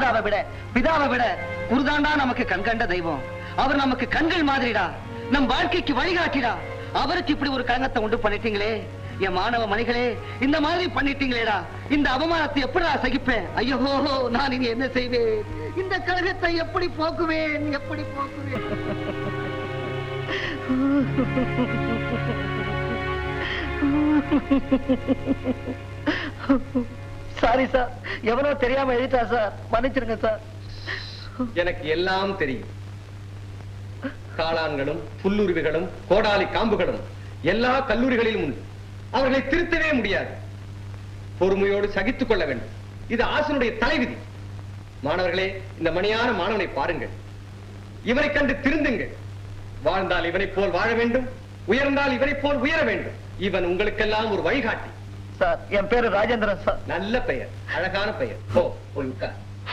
மாதாவை விட பிதாவை விட குருதாண்டா நமக்கு கண்கண்ட தெய்வம். அவர் நமக்கு கண்கள் மாதிரிடா, நம் வாழ்க்கைக்கு வழிகாட்டிடா. அவருக்கு இப்படி ஒரு களங்கத்தை உண்டு பண்ணிட்டீங்களே என் மாணவ மணிகளே, இந்த மாதிரி பண்ணிட்டீங்களேடா. இந்த அவமானத்தை எப்படி சகிப்பேன்? ஐயோ, நான் இனி என்ன செய்வேன்? இந்த கழகத்தை எப்படி போக்குவேன்? எப்படி போக்குவேன்? சாரி சார், எவனோ தெரியாம எழுதிட்டா சார், மன்னிச்சிருங்க சார். எனக்கு எல்லாம் தெரியும். காளான்களும் புல்லுருவிகளும் கோடாலி காம்புகளும் எல்லா கல்லூரிகளிலும் உண்டு. அவர்களை திருத்தவே முடியாது. பொறுமையோடு சகித்துக் கொள்ள வேண்டும். இது ஆசிரியருடைய தலைவிதி. மாணவர்களே, இந்த மணியான மாணவனை பாருங்கள். இவனை கண்டு திருந்துங்கள். வாழ்ந்தால் இவனை போல் வாழ வேண்டும், உயர்ந்தால் இவனை போல் உயர வேண்டும். இவன் உங்களுக்கெல்லாம் ஒரு வழிகாட்டி. சார், என் பேரு ராஜேந்திரன் சார். நல்ல பெயர், அழகான பெயர். போய் உட்கார்.